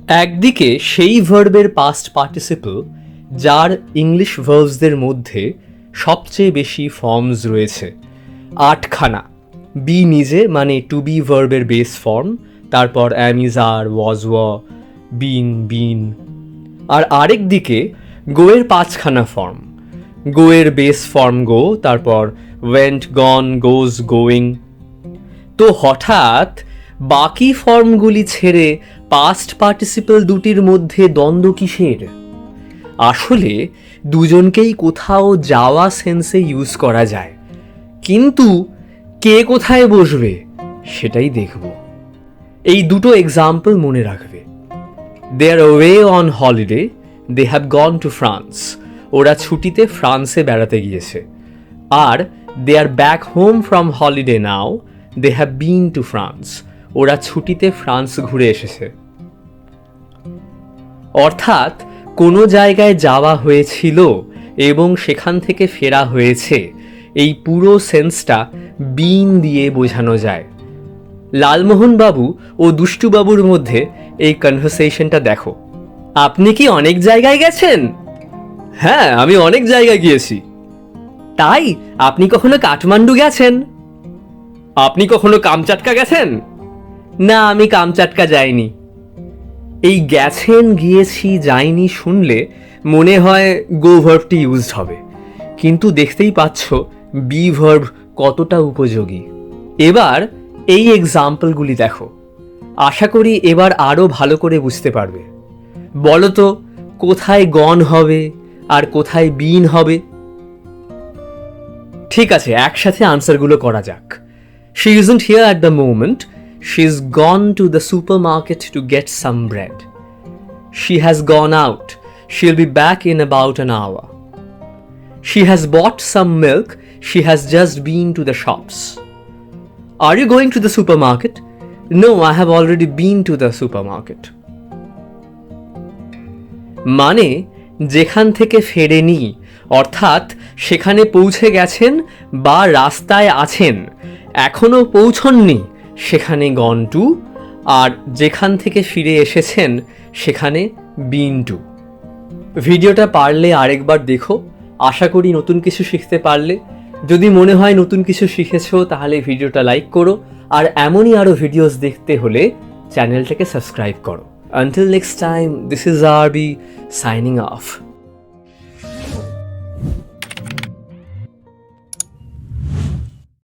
একদিকে সেই ভার্বের পাস্ট পার্টিসিপল যার ইংলিশ ভার্বসদের মধ্যে সবচেয়ে বেশি ফর্মস রয়েছে, 8খানা। বি নিজে মানে টু বি ভার্বের বেস ফর্ম, তারপর অ্যাম ইজ আর, ওয়াজ ওয়া, বিন। আর আরেক দিকে গোয়ের 5খানা ফর্ম। গোয়ের বেস ফর্ম গো, তারপর ওয়েন্ট, গন, গোজ, গোয়িং। তো হঠাৎ বাকি ফর্মগুলি ছেড়ে পাস্ট পার্টিসিপল দুটির মধ্যে দ্বন্দ্ব কিসের? আসলে দুজনকেই কোথাও যাওয়া সেন্সে ইউজ করা যায়, কিন্তু কে কোথায় বসবে সেটাই দেখব। এই দুটো এক্সাম্পল মনে রাখবে। They are away on holiday, they have gone to France. ওরা ছুটিতে ফ্রান্সে বেড়াতে গিয়েছে। আর they are back home from holiday now, they have been to France. ওরা ছুটিতে ফ্রান্স ঘুরে এসেছে। অর্থাৎ কোনো জায়গায় যাওয়া হয়েছিল এবং সেখান থেকে ফেরা হয়েছে, এই পুরো সেন্সটা বিন দিয়ে বোঝানো যায়। লালমোহন বাবু ও দুষ্টু বাবুর মধ্যে এই কনভারসেশনটা দেখো। আপনি কি অনেক জায়গায় গেছেন? হ্যাঁ, আমি অনেক জায়গায় গিয়েছি। তাই আপনি কখনো কাঠমান্ডু গেছেন? আপনি কখনো কামচাটকা গেছেন? না, আমি কামচাটকা যাইনি। এই গেছেন, গিয়েছি, যাইনি শুনলে মনে হয় গো ভার্বটি ইউজড হবে, কিন্তু দেখতেই পাচ্ছ বি ভার্ব কতটা উপযোগী। এবার এই এক্সাম্পলগুলি দেখো, আশা করি এবার আরও ভালো করে বুঝতে পারবে। বলো তো কোথায় গন হবে আর কোথায় বিন হবে? ঠিক আছে, একসাথে আনসারগুলো করা যাক। She isn't here at the moment. She's gone to the supermarket to get some bread. She has gone out. She'll be back in about an hour. She has bought some milk. She has just been to the shops. Are you going to the supermarket? No, I have already been to the supermarket. মানে যেখান থেকে ফেরেনি, অর্থাৎ সেখানে পৌঁছে গেছেন বা রাস্তায় আছেন, এখনো পৌঁছননি, সেখানে গন টু। আর যেখান থেকে ফিরে এসেছেন সেখানে বিন টু। ভিডিওটা পারলে আরেকবার দেখো, আশা করি নতুন কিছু শিখতে পারলে। যদি মনে হয় নতুন কিছু শিখেছো তাহলে ভিডিওটা লাইক করো, আর এমনই আরও ভিডিওস দেখতে হলে চ্যানেলটাকে সাবস্ক্রাইব করো। Until next time, this is RB signing off.